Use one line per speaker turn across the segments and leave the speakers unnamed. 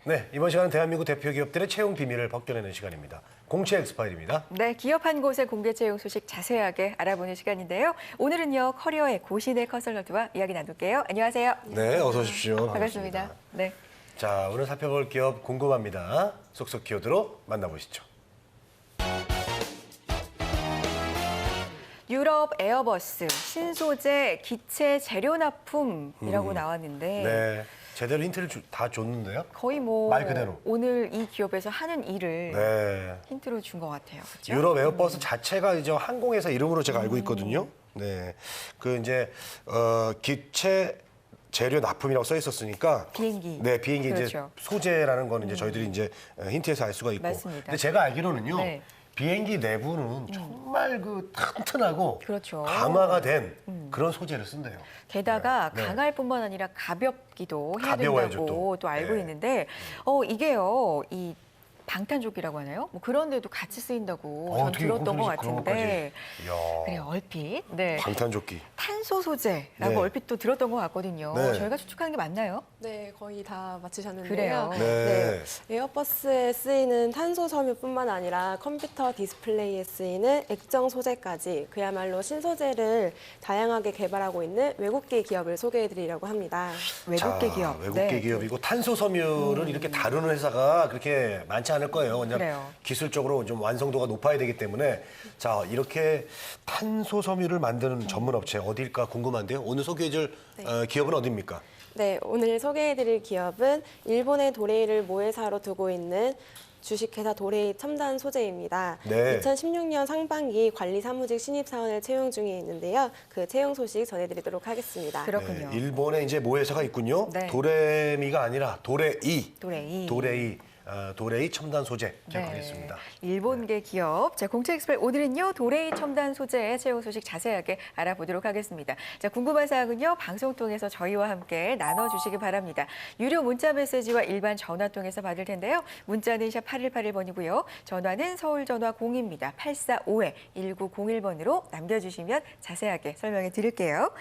네, 이번 시간은 대한민국 대표 기업들의 채용 비밀을 벗겨내는 시간입니다. 공채 엑스파일입니다.
네, 기업 한 곳의 공개 채용 소식 자세하게 알아보는 시간인데요. 오늘은요, 커리어의 고신의 컨설턴트와 이야기 나눌게요. 안녕하세요.
네, 어서 오십시오.
반갑습니다. 네.
자, 오늘 살펴볼 기업 궁금합니다. 쏙쏙 키워드로 만나보시죠.
유럽 에어버스 신소재 기체 재료 납품이라고 나왔는데
네, 제대로 힌트를 다 줬는데요.
거의 뭐
말 그대로.
오늘 이 기업에서 하는 일을
네,
힌트로 준 것 같아요. 그렇죠?
유럽 에어버스 자체가 이제 항공회사 이름으로 제가 알고 있거든요. 네, 그 이제 기체 재료 납품이라고 써 있었으니까
비행기.
네, 비행기 이제
그렇죠.
소재라는 거는 이제 저희들이 이제 힌트에서 알 수가 있고.
맞습니다.
근데 제가 알기로는요.
네.
비행기 내부는 정말 그 튼튼하고
그렇죠.
강화가 된 그런 소재를 쓴대요.
게다가
네.
강할 뿐만 아니라 가볍기도 해야
가벼워야죠,
된다고 또 알고
네.
있는데 이게요 이 방탄조끼라고 하나요? 뭐 그런 데도 같이 쓰인다고 전
어떻게
들었던 것
그런
같은데
이야,
그래 얼핏 네
방탄조끼.
탄소 소재라고
네.
얼핏 또 들었던 것 같거든요.
네.
저희가 추측하는 게 맞나요?
네, 거의 다 맞히셨는데요.
그래요?
네.
에어버스에 쓰이는 탄소 섬유뿐만 아니라 컴퓨터 디스플레이에 쓰이는 액정 소재까지 그야말로 신소재를 다양하게 개발하고 있는 외국계 기업을 소개해드리려고 합니다.
외국계
자,
기업.
외국계
네.
기업이고 탄소 섬유를 이렇게 다루는 회사가 그렇게 많지 않을 거예요. 그냥
그래요.
기술적으로 좀 완성도가 높아야 되기 때문에 자, 이렇게 탄소 섬유를 만드는 전문 업체 어디일까 궁금한데요. 오늘 소개해줄 기업은 어디입니까?
네, 오늘 소개해드릴 기업은 일본의 도레이를 모회사로 두고 있는 주식회사 도레이 첨단 소재입니다.
네.
2016년 상반기 관리 사무직 신입 사원을 채용 중에 있는데요. 그 채용 소식 전해드리도록 하겠습니다.
그렇군요.
네, 일본에 이제 모회사가 있군요.
네.
도레미가 아니라 도레이.
도레이.
도레이 첨단 소재 기억하겠습니다.
일본계 기업. 자, 공채 엑스프레 오늘은요, 도레이 첨단 소재의 채용 소식 자세하게 알아보도록 하겠습니다. 자, 궁금한 사항은요, 방송 통해서 저희와 함께 나눠주시기 바랍니다. 유료 문자 메시지와 일반 전화 통해서 받을 텐데요. 문자는 샵 8181번이고요. 전화는 서울 전화 0입니다. 845-1901번으로 남겨주시면 자세하게 설명해 드릴게요.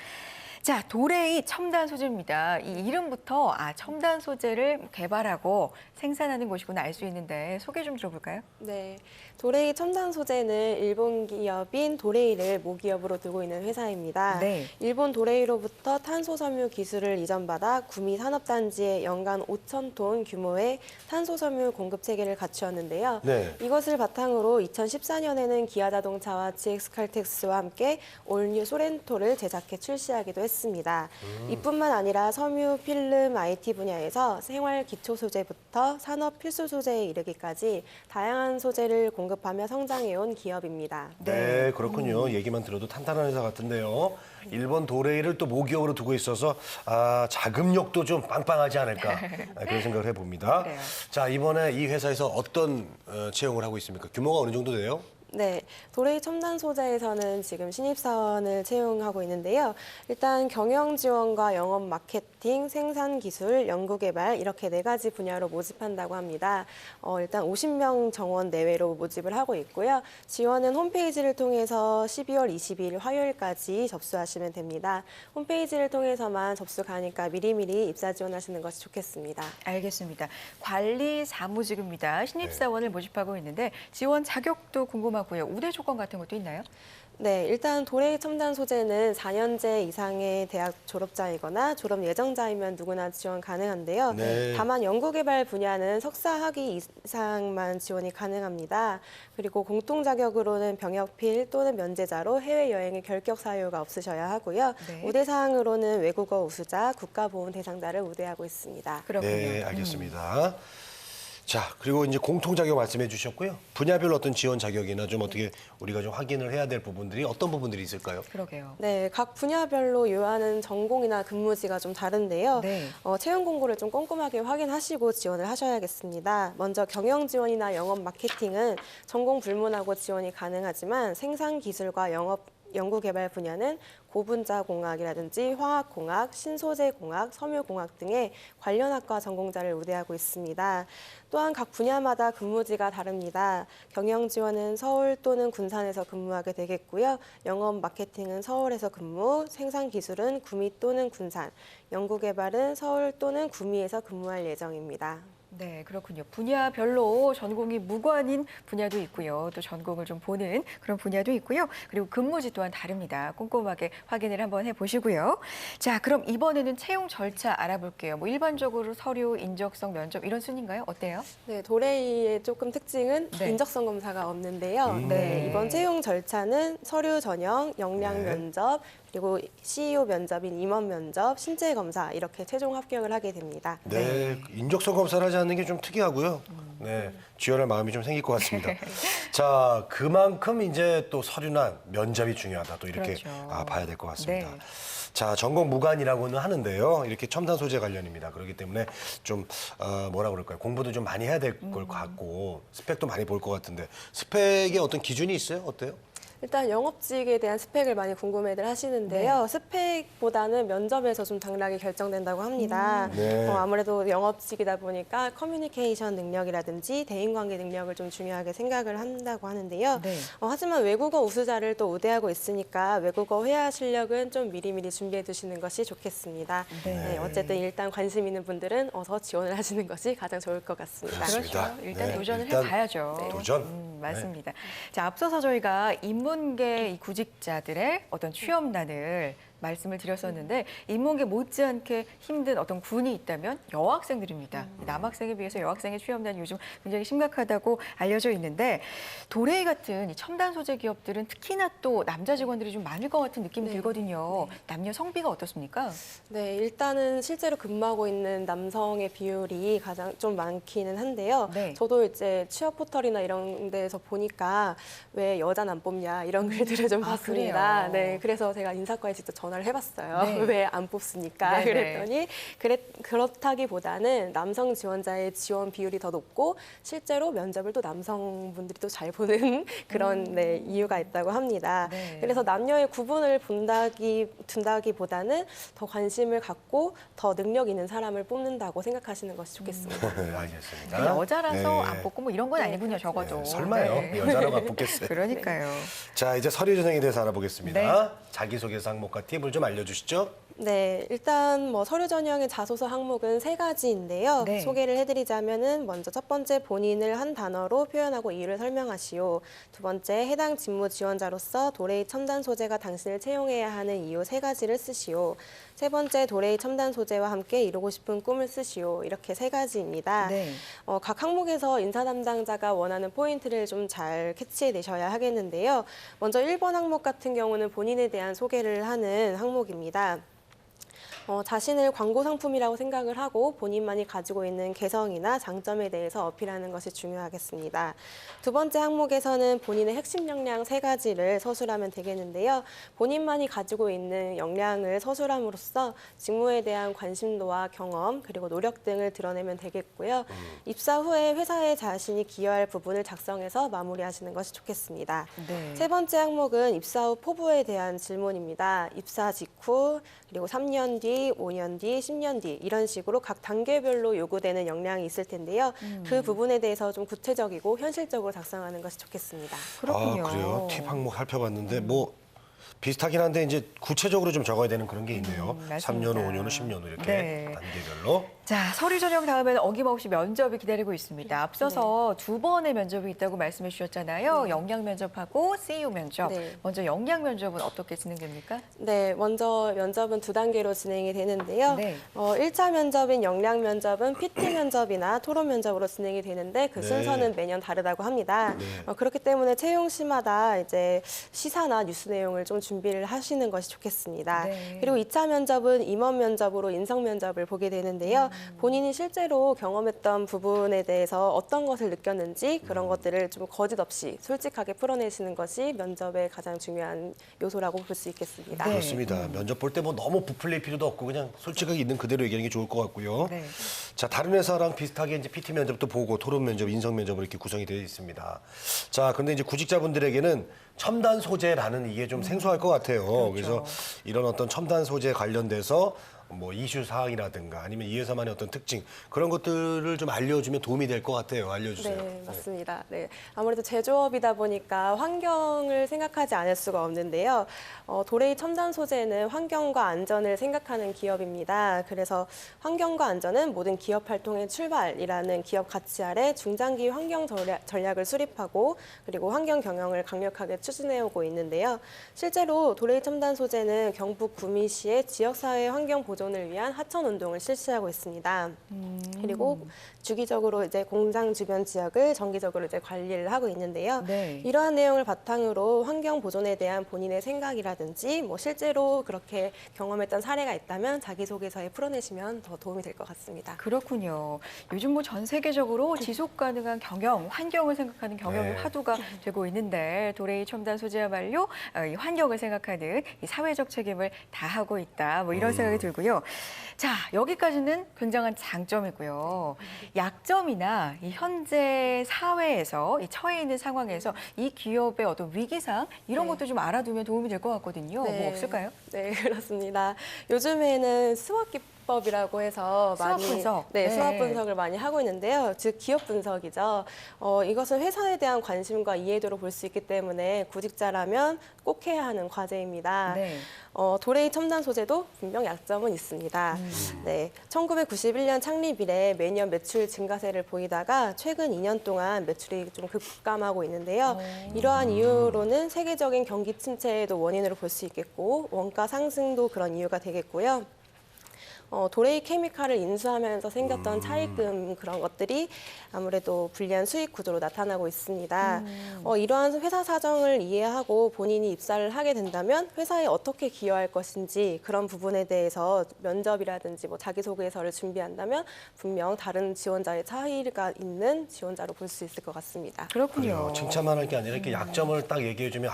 자, 도레이 첨단 소재입니다. 이 이름부터 첨단 소재를 개발하고 생산하는 곳이구나 알 수 있는데 소개 좀 들어볼까요?
네, 도레이 첨단 소재는 일본 기업인 도레이를 모기업으로 두고 있는 회사입니다.
네.
일본 도레이로부터 탄소 섬유 기술을 이전받아 구미 산업단지에 연간 5,000톤 규모의 탄소 섬유 공급 체계를 갖추었는데요.
네.
이것을 바탕으로 2014년에는 기아자동차와 GX칼텍스와 함께 올뉴 소렌토를 제작해 출시하기도 했습니다. 이뿐만 아니라 섬유, 필름, IT 분야에서 생활 기초 소재부터 산업 필수 소재에 이르기까지 다양한 소재를 공급하며 성장해온 기업입니다.
네, 그렇군요. 얘기만 들어도 탄탄한 회사 같은데요. 일본 도레이를 또 모기업으로 두고 있어서 자금력도 좀 빵빵하지 않을까 그런 생각을 해봅니다.
그래요.
자, 이번에 이 회사에서 어떤 채용을 하고 있습니까? 규모가 어느 정도 돼요?
네, 도레이 첨단 소재에서는 지금 신입사원을 채용하고 있는데요. 일단 경영 지원과 영업 마케팅, 생산 기술, 연구 개발 이렇게 4가지 분야로 모집한다고 합니다. 일단 50명 정원 내외로 모집을 하고 있고요. 지원은 홈페이지를 통해서 12월 22일 화요일까지 접수하시면 됩니다. 홈페이지를 통해서만 접수 가니까 미리미리 입사 지원하시는 것이 좋겠습니다.
알겠습니다. 관리 사무직입니다. 신입사원을 모집하고 있는데 지원 자격도 궁금하고요. 우대 조건 같은 것도 있나요?
네, 일단 도레이 첨단 소재는 4년제 이상의 대학 졸업자이거나 졸업 예정자이면 누구나 지원 가능한데요.
네.
다만 연구개발 분야는 석사 학위 이상만 지원이 가능합니다. 그리고 공통 자격으로는 병역필 또는 면제자로 해외여행의 결격 사유가 없으셔야 하고요.
네.
우대 사항으로는 외국어 우수자, 국가보훈 대상자를 우대하고 있습니다.
그렇군요.
네, 알겠습니다. 자, 그리고 이제 공통 자격 말씀해 주셨고요. 분야별 어떤 지원 자격이나 좀 어떻게 우리가 좀 확인을 해야 될 부분들이 어떤 부분들이 있을까요?
그러게요.
네, 각 분야별로 요하는 전공이나 근무지가 좀 다른데요.
네.
채용 공고를 좀 꼼꼼하게 확인하시고 지원을 하셔야겠습니다. 먼저 경영 지원이나 영업 마케팅은 전공 불문하고 지원이 가능하지만 생산 기술과 연구 개발 분야는 고분자 공학이라든지 화학공학, 신소재공학, 섬유공학 등의 관련 학과 전공자를 우대하고 있습니다. 또한 각 분야마다 근무지가 다릅니다. 경영 지원은 서울 또는 군산에서 근무하게 되겠고요. 영업 마케팅은 서울에서 근무, 생산 기술은 구미 또는 군산, 연구 개발은 서울 또는 구미에서 근무할 예정입니다.
네, 그렇군요. 분야별로 전공이 무관인 분야도 있고요. 또 전공을 좀 보는 그런 분야도 있고요. 그리고 근무지 또한 다릅니다. 꼼꼼하게 확인을 한번 해보시고요. 자, 그럼 이번에는 채용 절차 알아볼게요. 뭐 일반적으로 서류, 인적성, 면접 이런 순인가요? 어때요?
네, 도레이의 조금 특징은
네.
인적성 검사가 없는데요.
네.
네, 이번 채용 절차는 서류 전형, 역량
네.
면접, 그리고 CEO 면접인 임원 면접, 신체 검사 이렇게 최종 합격을 하게 됩니다.
네, 인적성 검사를 하지 않는 게 좀 특이하고요. 네, 지원할 마음이 좀 생길 것 같습니다. 자, 그만큼 이제 또 서류나 면접이 중요하다. 또 이렇게
그렇죠.
봐야 될 것 같습니다.
네.
자, 전공 무관이라고는 하는데요. 이렇게 첨단 소재 관련입니다. 그렇기 때문에 좀 뭐라 그럴까요? 공부도 좀 많이 해야 될 걸 같고 스펙도 많이 볼 것 같은데 스펙에 어떤 기준이 있어요? 어때요?
일단 영업직에 대한 스펙을 많이 궁금해들 하시는데요. 스펙보다는 면접에서 좀 당락이 결정된다고 합니다.
네.
아무래도 영업직이다 보니까 커뮤니케이션 능력이라든지 대인관계 능력을 좀 중요하게 생각을 한다고 하는데요.
네.
하지만 외국어 우수자를 또 우대하고 있으니까 외국어 회화 실력은 좀 미리미리 준비해 두시는 것이 좋겠습니다.
네.
네, 어쨌든 일단 관심 있는 분들은 어서 지원을 하시는 것이 가장 좋을 것 같습니다.
그렇습니다.
그렇죠. 일단
네,
도전을
일단
해봐야죠.
도전.
맞습니다. 자, 앞서서 저희가 인문계 이 구직자들의 어떤 취업난을 말씀을 드렸었는데 인문계 못지않게 힘든 어떤 군이 있다면 여학생들입니다. 남학생에 비해서 여학생의 취업난이 요즘 굉장히 심각하다고 알려져 있는데 도레이 같은 이 첨단 소재 기업들은 특히나 또 남자 직원들이 좀 많을 것 같은 느낌이 들거든요. 남녀 성비가 어떻습니까?
네, 일단은 실제로 근무하고 있는 남성의 비율이 가장 좀 많기는 한데요.
네.
저도 이제 취업 포털이나 이런 데서 보니까 왜 여자는 안 뽑냐 이런 글들을 좀
아,
봤습니다.
그래요?
네, 그래서 제가 인사과에 직접 전화를 해봤어요.
네.
왜 안 뽑습니까?
네네.
그랬더니 그렇다기보다는 남성 지원자의 지원 비율이 더 높고 실제로 면접을 또 남성분들이 또 잘 보는 그런 네, 이유가 있다고 합니다.
네.
그래서 남녀의 구분을 둔다기보다는 더 관심을 갖고 더 능력 있는 사람을 뽑는다고 생각하시는 것이 좋겠습니다.
네, 알겠습니다.
그 여자라서
네.
안 뽑고 뭐 이런 건 아니군요, 적어도.
네, 설마요.
네.
여자라고 안 뽑겠어요.
그러니까요.
자, 이제 서류 전형에 대해서 알아보겠습니다.
네.
자기소개서 항목과 팁을 좀 알려주시죠.
네, 일단 뭐 서류 전형의 자소서 항목은 3가지인데요.
네.
소개를 해드리자면은 먼저 첫 번째 본인을 한 단어로 표현하고 이유를 설명하시오. 두 번째 해당 직무 지원자로서 도레이 첨단 소재가 당신을 채용해야 하는 이유 3가지를 쓰시오. 세 번째 도레이 첨단 소재와 함께 이루고 싶은 꿈을 쓰시오. 이렇게 3가지입니다.
네.
각 항목에서 인사 담당자가 원하는 포인트를 좀 잘 캐치해내셔야 하겠는데요. 먼저 1번 항목 같은 경우는 본인에 대한 소개를 하는 항목입니다. 자신을 광고 상품이라고 생각을 하고 본인만이 가지고 있는 개성이나 장점에 대해서 어필하는 것이 중요하겠습니다. 두 번째 항목에서는 본인의 핵심 역량 3가지를 서술하면 되겠는데요. 본인만이 가지고 있는 역량을 서술함으로써 직무에 대한 관심도와 경험 그리고 노력 등을 드러내면 되겠고요. 입사 후에 회사에 자신이 기여할 부분을 작성해서 마무리하시는 것이 좋겠습니다.
네.
세 번째 항목은 입사 후 포부에 대한 질문입니다. 입사 직후, 그리고 3년 뒤, 5년 뒤, 10년 뒤 이런 식으로 각 단계별로 요구되는 역량이 있을 텐데요. 그 부분에 대해서 좀 구체적이고 현실적으로 작성하는 것이 좋겠습니다.
그렇군요.
아, 그래요? 팁 항목 살펴봤는데 뭐 비슷하긴 한데 이제 구체적으로 좀 적어야 되는 그런 게 있네요.
맞습니다.
3년, 5년, 10년 이렇게
네.
단계별로.
자, 서류 전형 다음에는 어김없이 면접이 기다리고 있습니다. 앞서서 2번의 면접이 있다고 말씀해 주셨잖아요. 역량 면접하고 CEO 면접.
네.
먼저 역량 면접은 어떻게 진행됩니까?
네, 먼저 면접은 2단계로 진행이 되는데요.
네.
1차 면접인 역량 면접은 PT 면접이나 토론 면접으로 진행이 되는데 그
네.
순서는 매년 다르다고 합니다.
네.
그렇기 때문에 채용 시마다 이제 시사나 뉴스 내용을 좀 준비를 하시는 것이 좋겠습니다.
네.
그리고 2차 면접은 임원 면접으로 인성 면접을 보게 되는데요. 본인이 실제로 경험했던 부분에 대해서 어떤 것을 느꼈는지 그런 것들을 좀 거짓 없이 솔직하게 풀어내시는 것이 면접의 가장 중요한 요소라고 볼 수 있겠습니다.
네.
그렇습니다. 면접 볼 때 뭐 너무 부풀릴 필요도 없고 그냥 솔직하게 있는 그대로 얘기하는 게 좋을 것 같고요.
네.
자, 다른 회사랑 비슷하게 이제 PT 면접도 보고 토론 면접, 인성 면접으로 이렇게 구성이 되어 있습니다. 자, 근데 이제 구직자분들에게는 첨단 소재라는 이게 좀 생소할 것 같아요.
그렇죠.
그래서 이런 어떤 첨단 소재 관련돼서 뭐 이슈 사항이라든가 아니면 이 회사만의 어떤 특징 그런 것들을 좀 알려주면 도움이 될 것 같아요. 알려주세요.
네, 맞습니다. 네, 아무래도 제조업이다 보니까 환경을 생각하지 않을 수가 없는데요. 도레이 첨단 소재는 환경과 안전을 생각하는 기업입니다. 그래서 환경과 안전은 모든 기업 활동의 출발이라는 기업 가치 아래 중장기 환경 전략을 수립하고 그리고 환경 경영을 강력하게 추진해오고 있는데요. 실제로 도레이 첨단 소재는 경북 구미시의 지역사회 환경 보존을 위한 하천 운동을 실시하고 있습니다. 그리고 주기적으로 이제 공장 주변 지역을 정기적으로 이제 관리를 하고 있는데요.
네.
이러한 내용을 바탕으로 환경 보존에 대한 본인의 생각이라든지 뭐 실제로 그렇게 경험했던 사례가 있다면 자기소개서에 풀어내시면 더 도움이 될 것 같습니다.
그렇군요. 요즘 뭐 전 세계적으로 지속 가능한 경영, 환경을 생각하는 경영이
네.
화두가 되고 있는데 도레이 첨단 소재야말로 이 환경을 생각하는 이 사회적 책임을 다하고 있다. 뭐 이런 생각이 들고요. 자, 여기까지는 굉장한 장점이고요. 약점이나 이 현재 사회에서 이 처해 있는 상황에서 이 기업의 어떤 위기상 이런
네.
것도 좀 알아두면 도움이 될 것 같거든요. 뭐 없을까요?
네, 그렇습니다. 요즘에는 수학 기법이라고 해서
수학
많이
분석.
네,
네.
수학 분석을 많이 하고 있는데요. 즉 기업 분석이죠. 이것은 회사에 대한 관심과 이해도로 볼 수 있기 때문에 구직자라면 꼭 해야 하는 과제입니다.
네.
도레이 첨단 소재도 분명 약점은 있습니다. 네, 1991년 창립 이래 매년 매출 증가세를 보이다가 최근 2년 동안 매출이 좀 급감하고 있는데요. 이러한 이유로는 세계적인 경기 침체도 원인으로 볼 수 있겠고 원가 상승도 그런 이유가 되겠고요. 도레이 케미칼을 인수하면서 생겼던 차입금 그런 것들이 아무래도 불리한 수익 구조로 나타나고 있습니다. 이러한 회사 사정을 이해하고 본인이 입사를 하게 된다면 회사에 어떻게 기여할 것인지 그런 부분에 대해서 면접이라든지 뭐 자기소개서를 준비한다면 분명 다른 지원자의 차이가 있는 지원자로 볼 수 있을 것 같습니다.
그렇군요.
그래요. 칭찬만 할 게 아니라 이렇게 약점을 딱 얘기해주면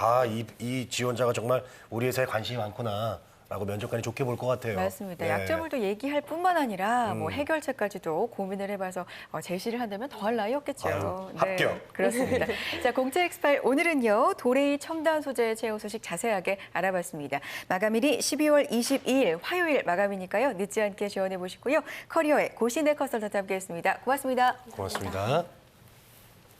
이 지원자가 정말 우리 회사에 관심이 많구나. 라고 면접관이 좋게 볼 것 같아요.
맞습니다.
네.
약점을 또 얘기할 뿐만 아니라 뭐 해결책까지도 고민을 해봐서 제시를 한다면 더할 나위 없겠죠.
아유, 합격.
그렇습니다. 자, 공채 엑스파일 오늘은요. 도레이 첨단 소재 채용 소식 자세하게 알아봤습니다. 마감일이 12월 22일 화요일 마감이니까요. 늦지 않게 지원해 보시고요. 커리어의 고신의 컨설턴트 함께했습니다. 고맙습니다.
고맙습니다.